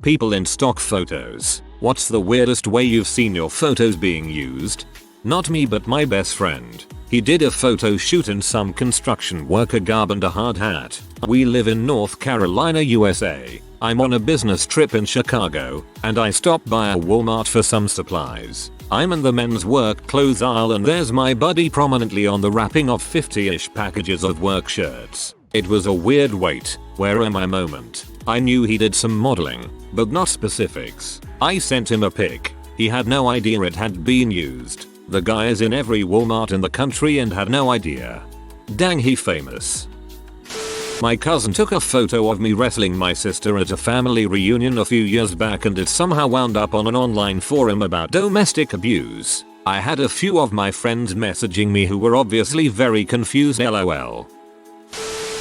People in stock photos. What's the weirdest way you've seen your photos being used? Not me, but my best friend. He did a photo shoot in some construction worker garb and a hard hat. We live in North Carolina, USA. I'm on a business trip in Chicago, and I stopped by a Walmart for some supplies. I'm in the men's work clothes aisle and there's my buddy prominently on the wrapping of 50-ish packages of work shirts. It was a weird wait, where am I moment. I knew he did some modeling, but not specifics. I sent him a pic. He had no idea it had been used. The guy is in every Walmart in the country and had no idea. Dang, he famous. My cousin took a photo of me wrestling my sister at a family reunion a few years back and it somehow wound up on an online forum about domestic abuse. I had a few of my friends messaging me who were obviously very confused, lol.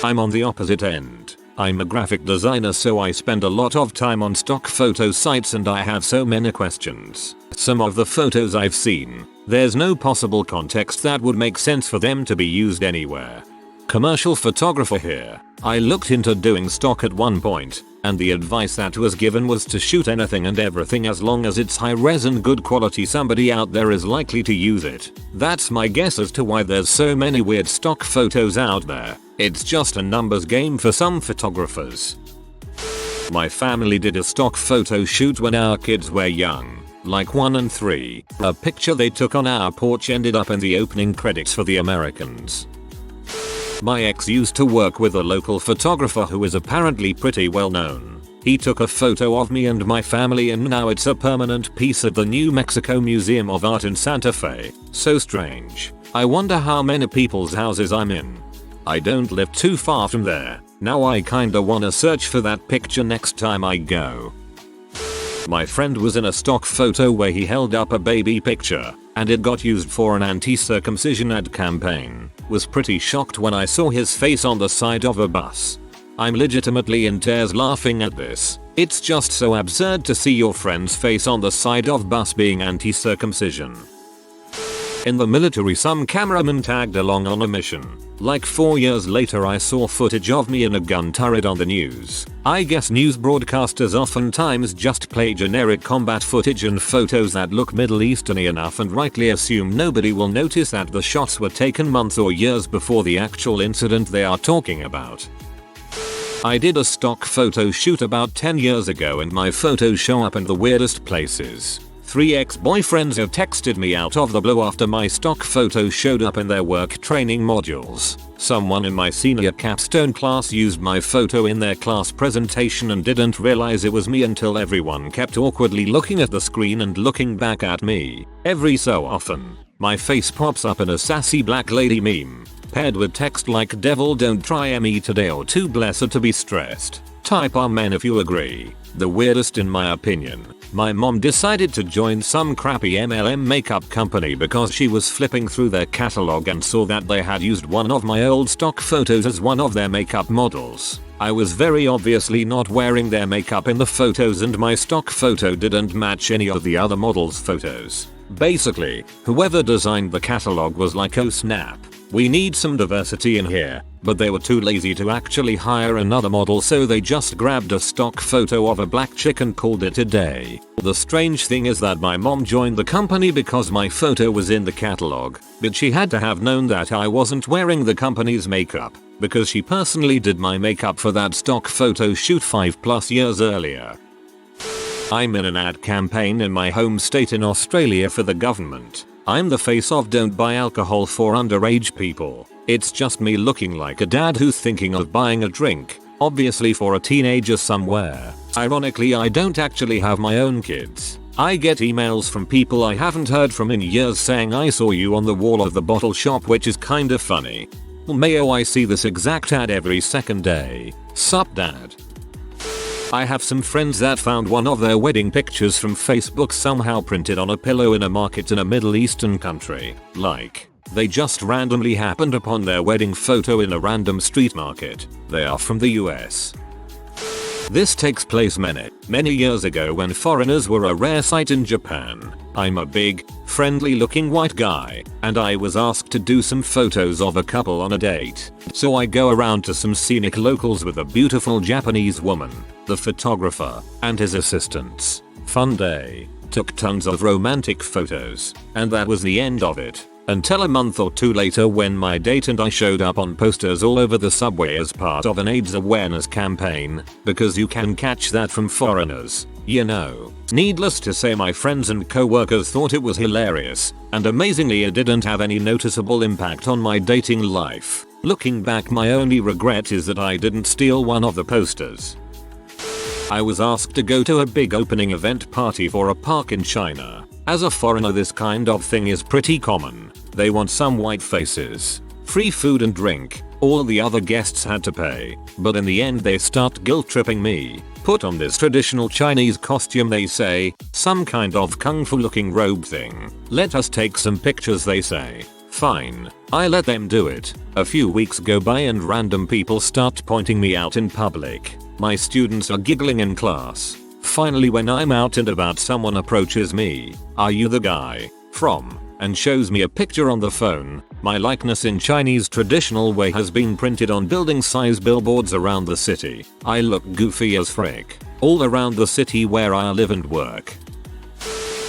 I'm on the opposite end. I'm a graphic designer, so I spend a lot of time on stock photo sites and I have so many questions. Some of the photos I've seen, there's no possible context that would make sense for them to be used anywhere. Commercial photographer here. I looked into doing stock at one point, and the advice that was given was to shoot anything and everything as long as it's high res and good quality. Somebody out there is likely to use it. That's my guess as to why there's so many weird stock photos out there. It's just a numbers game for some photographers. My family did a stock photo shoot when our kids were young, like 1 and 3. A picture they took on our porch ended up in the opening credits for The Americans. My ex used to work with a local photographer who is apparently pretty well known. He took a photo of me and my family and now it's a permanent piece at the New Mexico Museum of Art in Santa Fe. So strange. I wonder how many people's houses I'm in. I don't live too far from there. Now I kinda wanna search for that picture next time I go. My friend was in a stock photo where he held up a baby picture, and it got used for an anti-circumcision ad campaign. Was pretty shocked when I saw his face on the side of a bus. I'm legitimately in tears laughing at this. It's just so absurd to see your friend's face on the side of bus being anti-circumcision. In the military, some cameraman tagged along on a mission. Like 4 years later I saw footage of me in a gun turret on the news. I guess news broadcasters oftentimes just play generic combat footage and photos that look Middle Eastern-y enough and rightly assume nobody will notice that the shots were taken months or years before the actual incident they are talking about. I did a stock photo shoot about 10 years ago and my photos show up in the weirdest places. 3 ex-boyfriends have texted me out of the blue after my stock photo showed up in their work training modules. Someone in my senior capstone class used my photo in their class presentation and didn't realize it was me until everyone kept awkwardly looking at the screen and looking back at me. Every so often, my face pops up in a sassy black lady meme, paired with text like "Devil don't try me today" or "Too blessed to be stressed. Type amen if you agree." The weirdest in my opinion. My mom decided to join some crappy MLM makeup company because she was flipping through their catalog and saw that they had used one of my old stock photos as one of their makeup models. I was very obviously not wearing their makeup in the photos and my stock photo didn't match any of the other models' photos. Basically, whoever designed the catalog was like, oh snap, we need some diversity in here, but they were too lazy to actually hire another model, so they just grabbed a stock photo of a black chick and called it a day. The strange thing is that my mom joined the company because my photo was in the catalog, but she had to have known that I wasn't wearing the company's makeup, because she personally did my makeup for that stock photo shoot 5+ years earlier. I'm in an ad campaign in my home state in Australia for the government. I'm the face of "Don't buy alcohol for underage people." It's just me looking like a dad who's thinking of buying a drink, obviously for a teenager somewhere. Ironically, I don't actually have my own kids. I get emails from people I haven't heard from in years saying I saw you on the wall of the bottle shop, which is kinda funny. Mayo, I see this exact ad every second day. Sup dad? I have some friends that found one of their wedding pictures from Facebook somehow printed on a pillow in a market in a Middle Eastern country. Like, they just randomly happened upon their wedding photo in a random street market. They are from the US. This takes place many years ago when foreigners were a rare sight in Japan. I'm a big, friendly looking white guy, and I was asked to do some photos of a couple on a date. So I go around to some scenic locals with a beautiful Japanese woman, the photographer, and his assistants. Fun day. Took tons of romantic photos, and that was the end of it. Until a month or two later when my date and I showed up on posters all over the subway as part of an AIDS awareness campaign, because you can catch that from foreigners, you know. Needless to say, my friends and co-workers thought it was hilarious, and amazingly it didn't have any noticeable impact on my dating life. Looking back, my only regret is that I didn't steal one of the posters. I was asked to go to a big opening event party for a park in China. As a foreigner, this kind of thing is pretty common. They want some white faces, free food and drink. All the other guests had to pay, but in the end they start guilt tripping me. Put on this traditional Chinese costume, they say, some kind of kung fu looking robe thing. Let us take some pictures, they say. Fine. I let them do it. A few weeks go by and random people start pointing me out in public. My students are giggling in class. Finally, when I'm out and about, someone approaches me. Are you the guy from? And shows me a picture on the phone. My likeness in Chinese traditional way has been printed on building size billboards around the city. I look goofy as frick. All around the city where I live and work.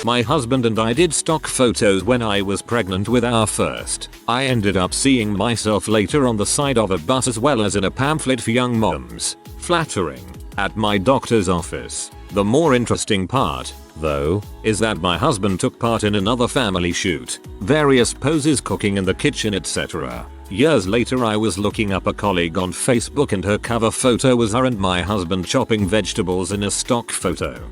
My husband and I did stock photos when I was pregnant with our first. I ended up seeing myself later on the side of a bus as well as in a pamphlet for young moms. Flattering. At my doctor's office. The more interesting part, though, is that my husband took part in another family shoot. Various poses, cooking in the kitchen, etc. Years later I was looking up a colleague on Facebook and her cover photo was her and my husband chopping vegetables in a stock photo.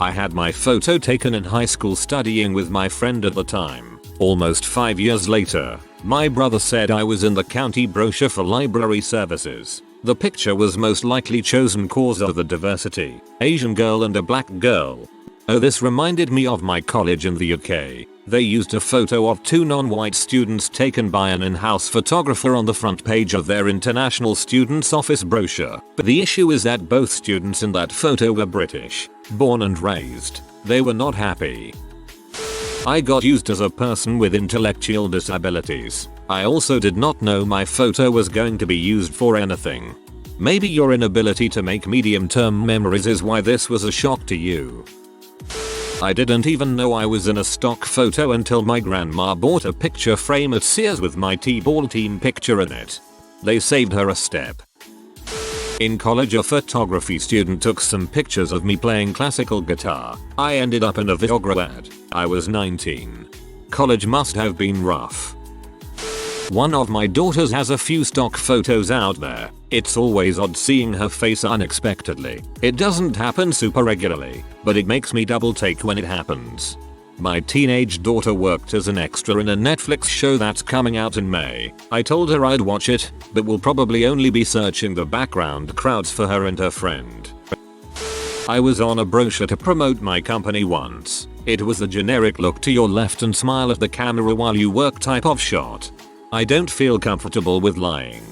I had my photo taken in high school studying with my friend at the time. Almost 5 years later, my brother said I was in the county brochure for library services. The picture was most likely chosen cause of the diversity, Asian girl and a black girl. Oh, this reminded me of my college in the UK. They used a photo of two non-white students taken by an in-house photographer on the front page of their international students office brochure. But the issue is that both students in that photo were British, born and raised. They were not happy. I got used as a person with intellectual disabilities. I also did not know my photo was going to be used for anything. Maybe your inability to make medium-term memories is why this was a shock to you. I didn't even know I was in a stock photo until my grandma bought a picture frame at Sears with my T-ball team picture in it. They saved her a step. In college, a photography student took some pictures of me playing classical guitar. I ended up in a Viagra ad. I was 19. College must have been rough. One of my daughters has a few stock photos out there. It's always odd seeing her face unexpectedly. It doesn't happen super regularly, but it makes me double take when it happens. My teenage daughter worked as an extra in a Netflix show that's coming out in May. I told her I'd watch it, but will probably only be searching the background crowds for her and her friend. I was on a brochure to promote my company once. It was the generic look to your left and smile at the camera while you work type of shot. I don't feel comfortable with lying.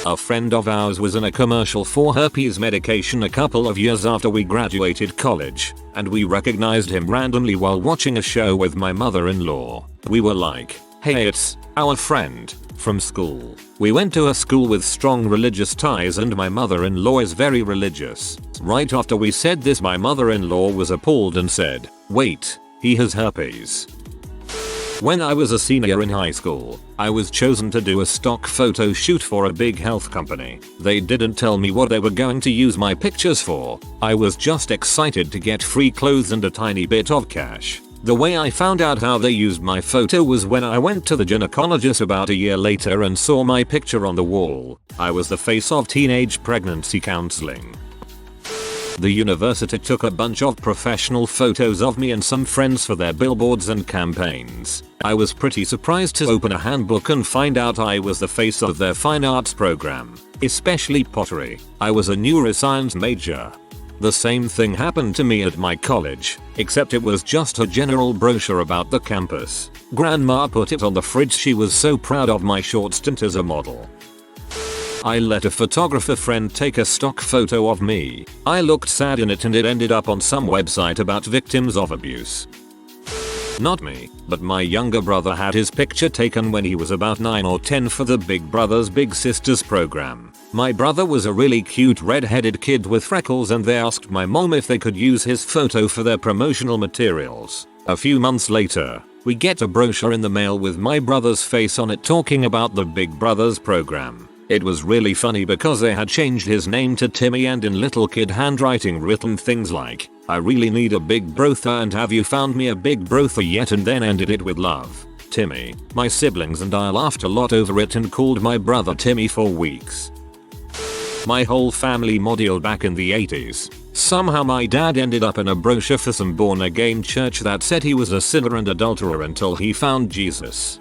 A friend of ours was in a commercial for herpes medication a couple of years after we graduated college, and we recognized him randomly while watching a show with my mother-in-law. We were like, hey, it's our friend from school. We went to a school with strong religious ties and my mother-in-law is very religious. Right after we said this, my mother-in-law was appalled and said, wait, he has herpes. When I was a senior in high school, I was chosen to do a stock photo shoot for a big health company. They didn't tell me what they were going to use my pictures for. I was just excited to get free clothes and a tiny bit of cash. The way I found out how they used my photo was when I went to the gynecologist about a year later and saw my picture on the wall. I was the face of teenage pregnancy counseling. The university took a bunch of professional photos of me and some friends for their billboards and campaigns. I was pretty surprised to open a handbook and find out I was the face of their fine arts program, especially pottery. I was a neuroscience major. The same thing happened to me at my college, except it was just a general brochure about the campus. Grandma put it on the fridge. She was so proud of my short stint as a model. I let a photographer friend take a stock photo of me. I looked sad in it and it ended up on some website about victims of abuse. Not me, but my younger brother had his picture taken when he was about 9 or 10 for the Big Brothers Big Sisters program. My brother was a really cute red-headed kid with freckles and they asked my mom if they could use his photo for their promotional materials. A few months later, we get a brochure in the mail with my brother's face on it talking about the Big Brothers program. It was really funny because they had changed his name to Timmy and in little kid handwriting written things like, "I really need a big brother and have you found me a big brother yet?" and then ended it with "Love, Timmy." My siblings and I laughed a lot over it and called my brother Timmy for weeks. My whole family modeled back in the 80s. Somehow my dad ended up in a brochure for some born again church that said he was a sinner and adulterer until he found Jesus.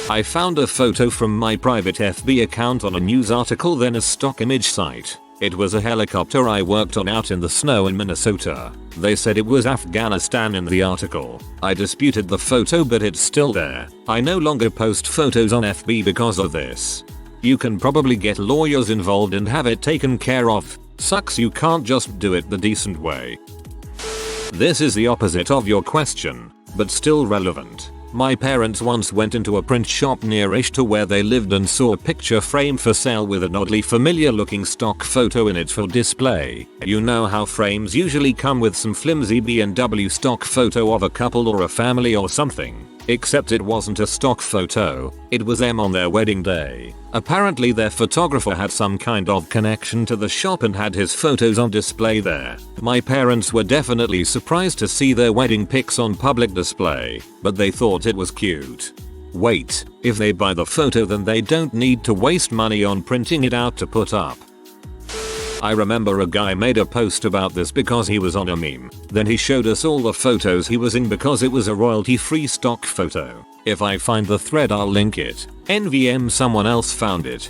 I found a photo from my private FB account on a news article, then a stock image site. It was a helicopter I worked on out in the snow in Minnesota. They said it was Afghanistan in the article. I disputed the photo but it's still there. I no longer post photos on FB because of this. You can probably get lawyers involved and have it taken care of. Sucks you can't just do it the decent way. This is the opposite of your question, but still relevant. My parents once went into a print shop near-ish to where they lived and saw a picture frame for sale with an oddly familiar looking stock photo in it for display. You know how frames usually come with some flimsy B&W stock photo of a couple or a family or something. Except it wasn't a stock photo, it was them on their wedding day. Apparently their photographer had some kind of connection to the shop and had his photos on display there. My parents were definitely surprised to see their wedding pics on public display, but they thought it was cute. Wait, if they buy the photo then they don't need to waste money on printing it out to put up. I remember a guy made a post about this because he was on a meme. Then he showed us all the photos he was in because it was a royalty-free stock photo. If I find the thread I'll link it. NVM someone else found it.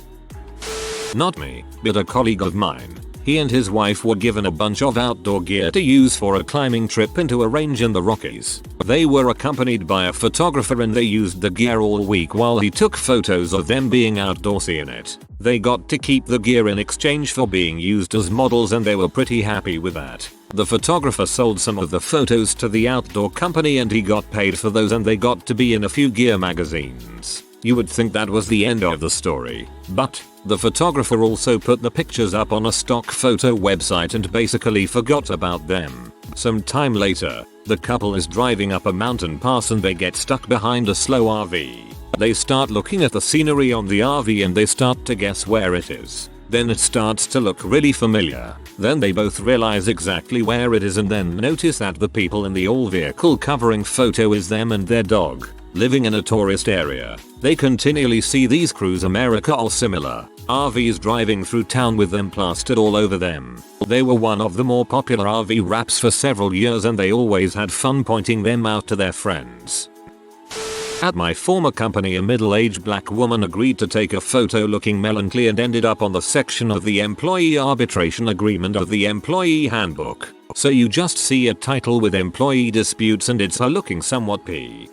Not me, but a colleague of mine. He and his wife were given a bunch of outdoor gear to use for a climbing trip into a range in the Rockies. They were accompanied by a photographer and they used the gear all week while he took photos of them being outdoorsy in it. They got to keep the gear in exchange for being used as models and they were pretty happy with that. The photographer sold some of the photos to the outdoor company and he got paid for those and they got to be in a few gear magazines. You would think that was the end of the story, but the photographer also put the pictures up on a stock photo website and basically forgot about them. Some time later, the couple is driving up a mountain pass and they get stuck behind a slow RV. They start looking at the scenery on the RV and they start to guess where it is. Then it starts to look really familiar. Then they both realize exactly where it is and then notice that the people in the all vehicle covering photo is them and their dog. Living in a tourist area, they continually see these Cruise America or similar RVs driving through town with them plastered all over them. They were one of the more popular RV wraps for several years and they always had fun pointing them out to their friends. At my former company, a middle-aged black woman agreed to take a photo looking melancholy and ended up on the section of the employee arbitration agreement of the employee handbook. So you just see a title with employee disputes and it's her looking somewhat pee.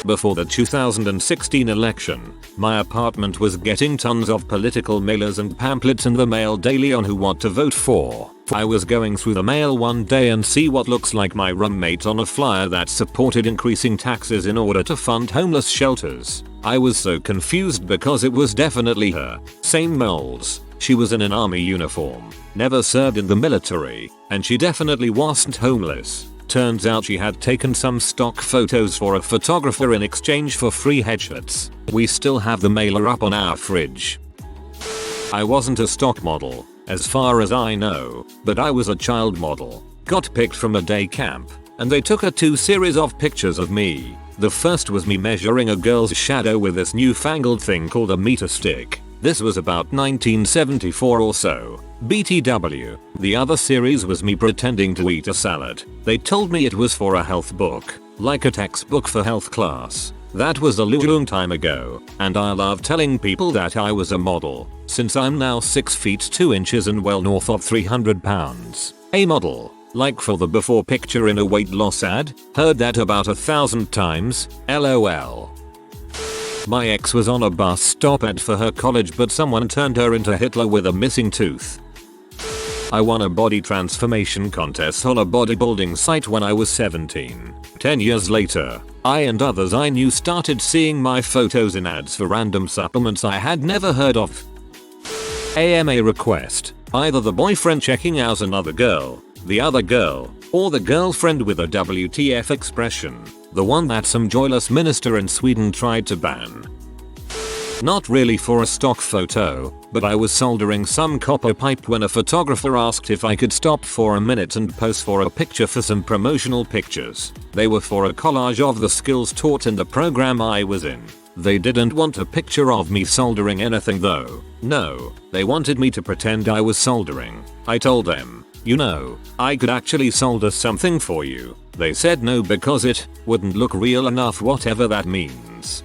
Before the 2016 election, my apartment was getting tons of political mailers and pamphlets in the mail daily on who what to vote for. I was going through the mail one day and see what looks like my roommate on a flyer that supported increasing taxes in order to fund homeless shelters. I was so confused because it was definitely her. Same molds. She was in an army uniform, never served in the military, and she definitely wasn't homeless. Turns out she had taken some stock photos for a photographer in exchange for free headshots. We still have the mailer up on our fridge. I wasn't a stock model, as far as I know, but I was a child model. Got picked from a day camp, and they took a 2 series of pictures of me. The first was me measuring a girl's shadow with this newfangled thing called a meter stick. This was about 1974 or so. BTW. The other series was me pretending to eat a salad. They told me it was for a health book, like a textbook for health class. That was a long time ago, and I love telling people that I was a model, since I'm now 6 feet 2 inches and well north of 300 pounds. A model, like for the before picture in a weight loss ad? Heard that about 1,000 times, lol. My ex was on a bus stop at for her college, but someone turned her into Hitler with a missing tooth. I won a body transformation contest on a bodybuilding site when I was 17. 10 years later, I and others I knew started seeing my photos in ads for random supplements I had never heard of. AMA request. Either the boyfriend checking out another girl, the other girl, or the girlfriend with a WTF expression. The one that some joyless minister in Sweden tried to ban. Not really for a stock photo, but I was soldering some copper pipe when a photographer asked if I could stop for a minute and pose for a picture for some promotional pictures. They were for a collage of the skills taught in the program I was in. They didn't want a picture of me soldering anything though. No, they wanted me to pretend I was soldering. I told them, you know, I could actually solder something for you. They said no because it wouldn't look real enough, whatever that means.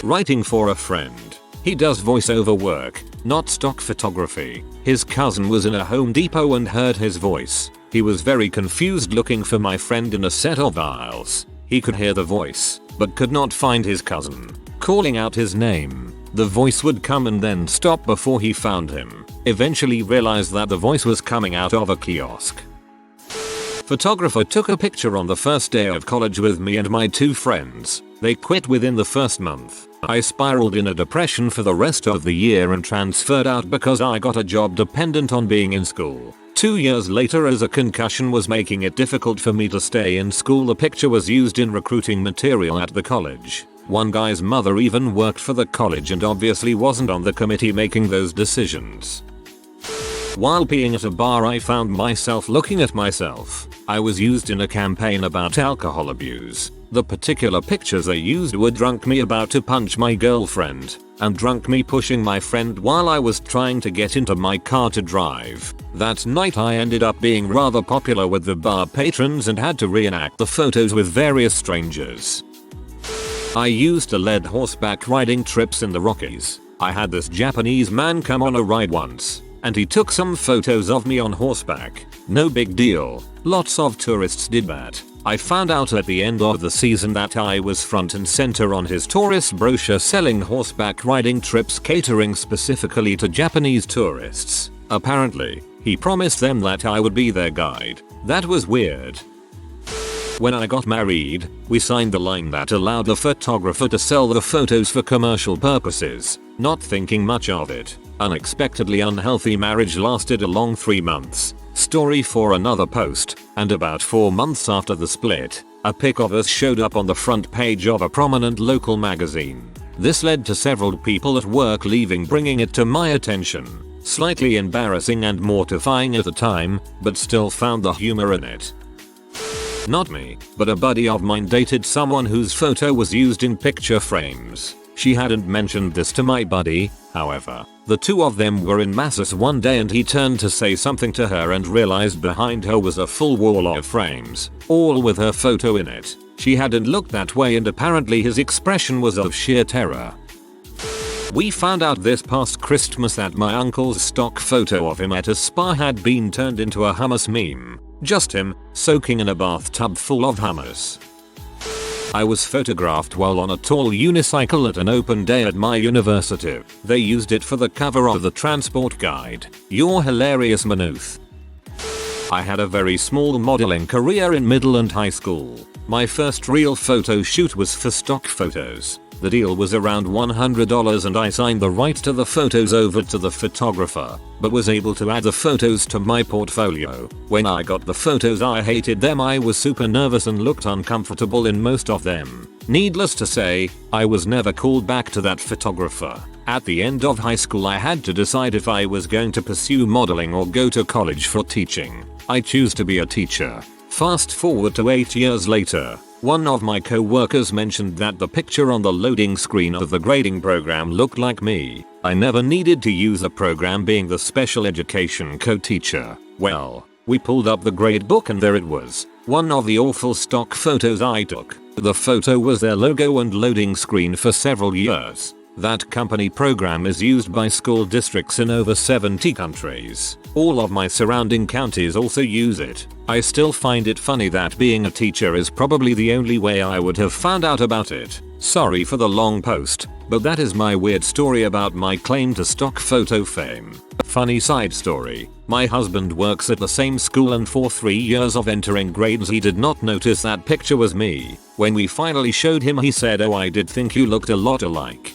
Writing for a friend. He does voiceover work, not stock photography. His cousin was in a Home Depot and heard his voice. He was very confused looking for my friend in a set of aisles. He could hear the voice, but could not find his cousin. Calling out his name, the voice would come and then stop before he found him. Eventually realized that the voice was coming out of a kiosk. Photographer took a picture on the first day of college with me and my 2 friends. They quit within the first month. I spiraled in a depression for the rest of the year and transferred out because I got a job dependent on being in school. 2 years later, as a concussion was making it difficult for me to stay in school, the picture was used in recruiting material at the college. One guy's mother even worked for the college and obviously wasn't on the committee making those decisions. While peeing at a bar, I found myself looking at myself. I was used in a campaign about alcohol abuse. The particular pictures they used were drunk me about to punch my girlfriend, and drunk me pushing my friend while I was trying to get into my car to drive. That night I ended up being rather popular with the bar patrons and had to reenact the photos with various strangers. I used to lead horseback riding trips in the Rockies. I had this Japanese man come on a ride once, and he took some photos of me on horseback. No big deal. Lots of tourists did that. I found out at the end of the season that I was front and center on his tourist brochure selling horseback riding trips catering specifically to Japanese tourists. Apparently, he promised them that I would be their guide. That was weird. When I got married, we signed the line that allowed the photographer to sell the photos for commercial purposes. Not thinking much of it. Unexpectedly unhealthy marriage lasted a long 3 months. Story for another post. And about 4 months after the split, a pic of us showed up on the front page of a prominent local magazine. This led to several people at work leaving, bringing it to my attention. Slightly embarrassing and mortifying at the time, but still found the humor in it. Not me, but a buddy of mine dated someone whose photo was used in picture frames. She hadn't mentioned this to my buddy, however. The two of them were in masses one day and he turned to say something to her and realized behind her was a full wall of frames, all with her photo in it. She hadn't looked that way and apparently his expression was of sheer terror. We found out this past Christmas that my uncle's stock photo of him at a spa had been turned into a hummus meme. Just him, soaking in a bathtub full of hummus. I was photographed while on a tall unicycle at an open day at my university. They used it for the cover of the transport guide. You're hilarious, Manuth. I had a very small modeling career in middle and high school. My first real photo shoot was for stock photos. The deal was around $100 and I signed the rights to the photos over to the photographer, but was able to add the photos to my portfolio. When I got the photos I hated them. I was super nervous and looked uncomfortable in most of them. Needless to say, I was never called back to that photographer. At the end of high school I had to decide if I was going to pursue modeling or go to college for teaching. I chose to be a teacher. Fast forward to 8 years later. One of my co-workers mentioned that the picture on the loading screen of the grading program looked like me. I never needed to use a program, being the special education co-teacher. Well, we pulled up the grade book and there it was. One of the awful stock photos I took. The photo was their logo and loading screen for several years. That company program is used by school districts in over 70 countries. All of my surrounding counties also use it. I still find it funny that being a teacher is probably the only way I would have found out about it. Sorry for the long post, but that is my weird story about my claim to stock photo fame. Funny side story. My husband works at the same school, and for 3 years of entering grades he did not notice that picture was me. When we finally showed him, he said, "Oh, I did think you looked a lot alike."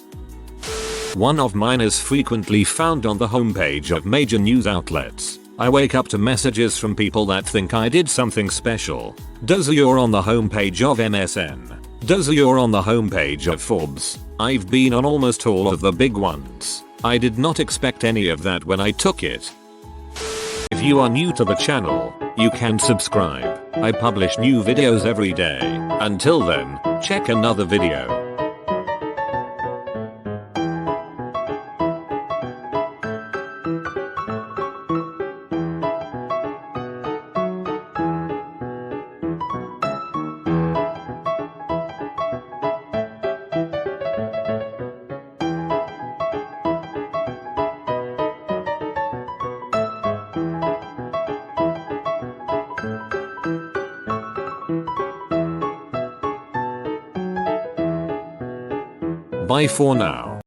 One of mine is frequently found on the homepage of major news outlets. I wake up to messages from people that think I did something special. Does you're on the homepage of MSN. Does you're on the homepage of Forbes. I've been on almost all of the big ones. I did not expect any of that when I took it. If you are new to the channel, you can subscribe. I publish new videos every day. Until then, check another video. Bye for now.